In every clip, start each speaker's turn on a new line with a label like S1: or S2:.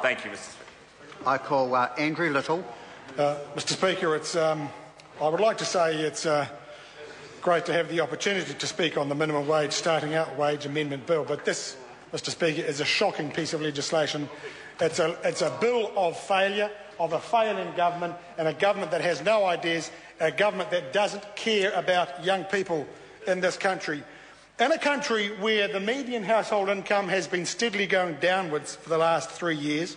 S1: Thank you, Mr. Speaker.
S2: I call Andrew Little.
S3: Mr. Speaker, I would like to say it's great to have the opportunity to speak on the minimum wage, starting out wage amendment bill, but this, Mr. Speaker, is a shocking piece of legislation. It's a bill of failure, of a failing government, and a government that has no ideas, a government that doesn't care about young people in this country. In a country where the median household income has been steadily going downwards for the last 3 years,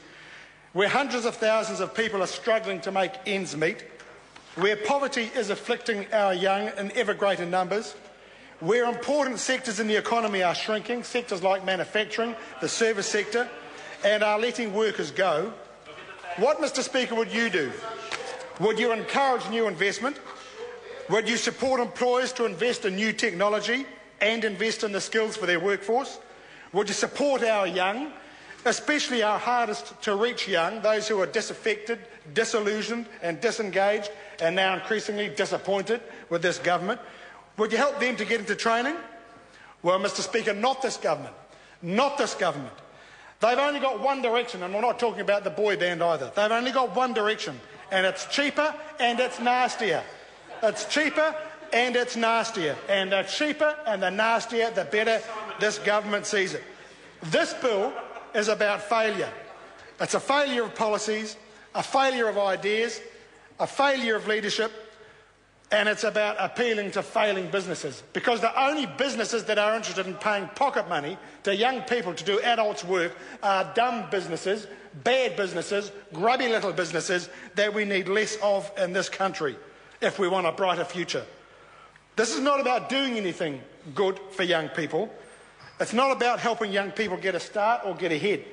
S3: where hundreds of thousands of people are struggling to make ends meet, where poverty is afflicting our young in ever greater numbers, where important sectors in the economy are shrinking, sectors like manufacturing, the service sector, and are letting workers go, what, Mr. Speaker, would you do? Would you encourage new investment? Would you support employers to invest in new technology and invest in the skills for their workforce? Would you support our young, especially our hardest to reach young, those who are disaffected, disillusioned and disengaged and now increasingly disappointed with this government? Would you help them to get into training? Well, Mr. Speaker, not this government. Not this government. They've only got one direction, and we're not talking about the boy band either. They've only got one direction, and it's cheaper and it's nastier. It's cheaper and it's nastier. And the cheaper and the nastier, the better this government sees it. This bill is about failure. It's a failure of policies, a failure of ideas, a failure of leadership, and it's about appealing to failing businesses. Because the only businesses that are interested in paying pocket money to young people to do adults' work are dumb businesses, bad businesses, grubby little businesses that we need less of in this country if we want a brighter future. This is not about doing anything good for young people. It's not about helping young people get a start or get ahead.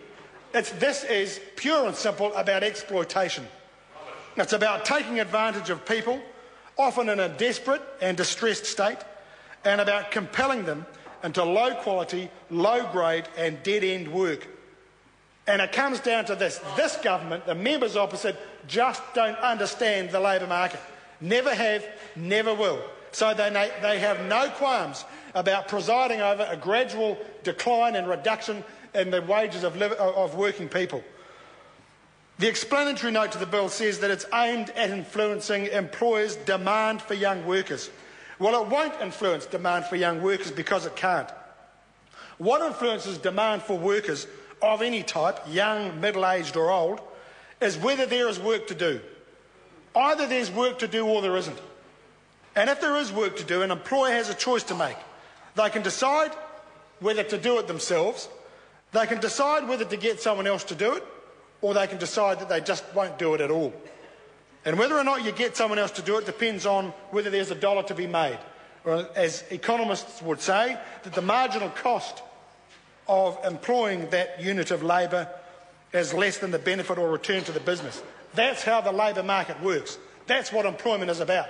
S3: This is pure and simple about exploitation. It's about taking advantage of people, often in a desperate and distressed state, and about compelling them into low-quality, low-grade and dead-end work. And it comes down to this. This government, the members opposite, just don't understand the labour market. Never have, never will. So they have no qualms about presiding over a gradual decline and reduction in the wages of working people. The explanatory note to the bill says that it's aimed at influencing employers' demand for young workers. Well, it won't influence demand for young workers because it can't. What influences demand for workers of any type, young, middle-aged or old, is whether there is work to do. Either there's work to do or there isn't. And if there is work to do, an employer has a choice to make. They can decide whether to do it themselves, they can decide whether to get someone else to do it, or they can decide that they just won't do it at all. And whether or not you get someone else to do it depends on whether there's a dollar to be made. Or, as economists would say, that the marginal cost of employing that unit of labour is less than the benefit or return to the business. That's how the labour market works. That's what employment is about.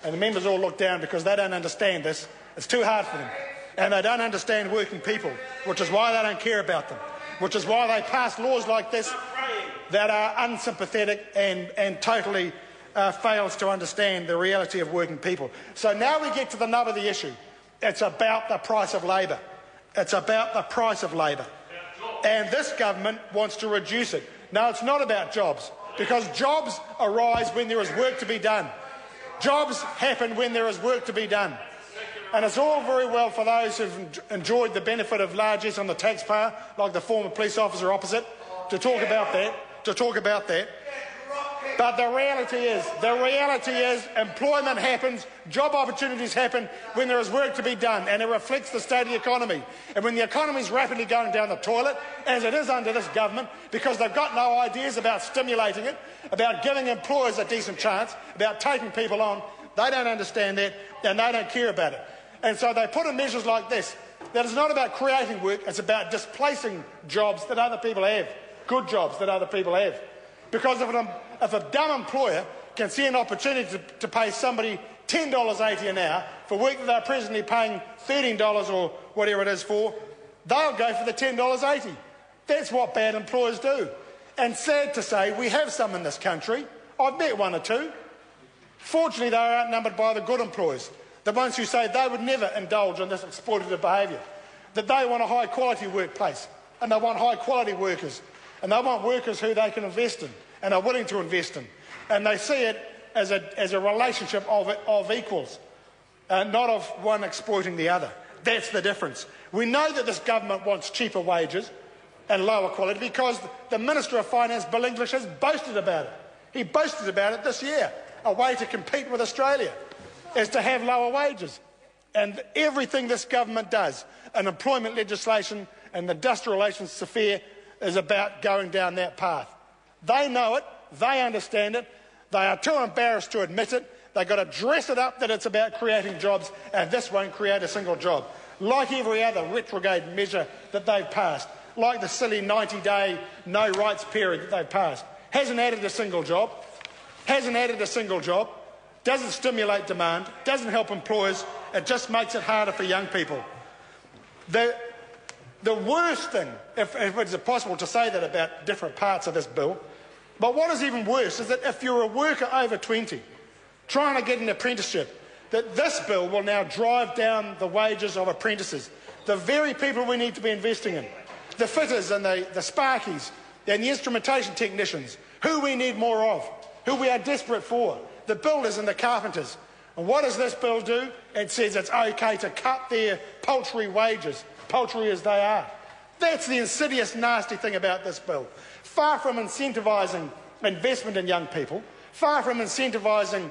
S3: And the members all look down because they don't understand this. It's too hard for them. And they don't understand working people, which is why they don't care about them, which is why they pass laws like this that are unsympathetic and totally fails to understand the reality of working people. So now we get to the nub of the issue. It's about the price of labour. It's about the price of labour. And this government wants to reduce it. No, it's not about jobs, because jobs arise when there is work to be done. Jobs happen when there is work to be done. And it's all very well for those who've enjoyed the benefit of largesse on the taxpayer, like the former police officer opposite, to talk about that. But the reality is employment happens, job opportunities happen when there is work to be done, and it reflects the state of the economy. And when the economy is rapidly going down the toilet, as it is under this government, because they've got no ideas about stimulating it, about giving employers a decent chance, about taking people on, they don't understand that, and they don't care about it. And so they put in measures like this, that it's not about creating work, it's about displacing jobs that other people have, good jobs that other people have. Because if a dumb employer can see an opportunity to pay somebody $10.80 an hour for work that they're presently paying $13 or whatever it is for, they'll go for the $10.80. That's what bad employers do. And sad to say, we have some in this country. I've met one or two. Fortunately, they are outnumbered by the good employers, the ones who say they would never indulge in this exploitative behaviour, that they want a high-quality workplace and they want high-quality workers and they want workers who they can invest in and are willing to invest in. And they see it as a relationship of equals, not of one exploiting the other. That's the difference. We know that this government wants cheaper wages and lower quality because the Minister of Finance, Bill English, has boasted about it. He boasted about it this year. A way to compete with Australia is to have lower wages. And everything this government does, and employment legislation and the industrial relations sphere, is about going down that path. They know it, they understand it, they are too embarrassed to admit it. They've got to dress it up that it's about creating jobs, and this won't create a single job. Like every other retrograde measure that they've passed, like the silly 90-day no rights period that they've passed, hasn't added a single job, doesn't stimulate demand, doesn't help employers, it just makes it harder for young people. The worst thing, if it's possible to say that about different parts of this bill, but what is even worse is that if you're a worker over 20 trying to get an apprenticeship, that this bill will now drive down the wages of apprentices, the very people we need to be investing in, the fitters and the sparkies and the instrumentation technicians, who we need more of, who we are desperate for, the builders and the carpenters. And what does this bill do? It says it's okay to cut their paltry wages, paltry as they are. That's the insidious, nasty thing about this bill. Far from incentivising investment in young people, far from incentivising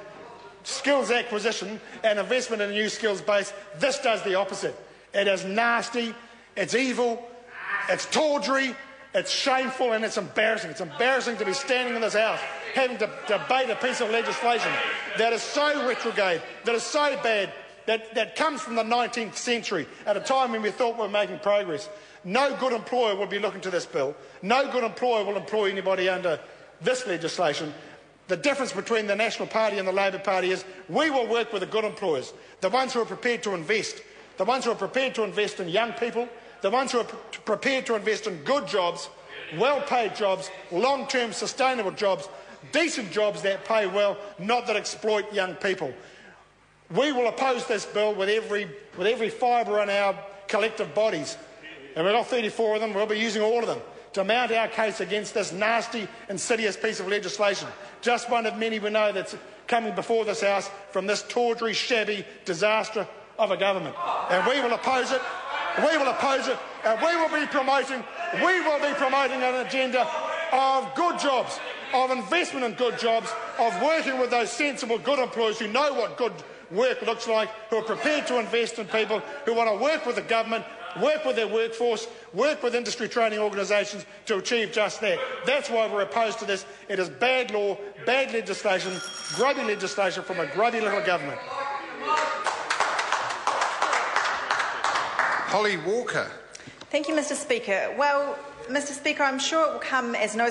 S3: skills acquisition and investment in a new skills base, this does the opposite. It is nasty, it's evil, it's tawdry, it's shameful, and it's embarrassing. It's embarrassing to be standing in this House having to debate a piece of legislation that is so retrograde, that is so bad, that comes from the 19th century at a time when we thought we were making progress. No good employer will be looking to this bill. No good employer will employ anybody under this legislation. The difference between the National Party and the Labor Party is we will work with the good employers, the ones who are prepared to invest, the ones who are prepared to invest in young people, the ones who are prepared to invest in good jobs, well-paid jobs, long-term sustainable jobs, decent jobs that pay well, not that exploit young people. We will oppose this bill with every fibre in our collective bodies, and we've got 34 of them. We'll be using all of them to mount our case against this nasty, insidious piece of legislation. Just one of many we know that's coming before this House from this tawdry, shabby disaster of a government. And we will oppose it. We will oppose it, and we will be promoting an agenda of good jobs, of investment in good jobs, of working with those sensible, good employers who know what good work looks like, who are prepared to invest in people, who want to work with the government, work with their workforce, work with industry training organisations to achieve just that. That's why we're opposed to this. It is bad law, bad legislation, grubby legislation from a grubby little government.
S2: Holly Walker.
S1: Thank you, Mr. Speaker. Well, Mr. Speaker, I'm sure it will come as no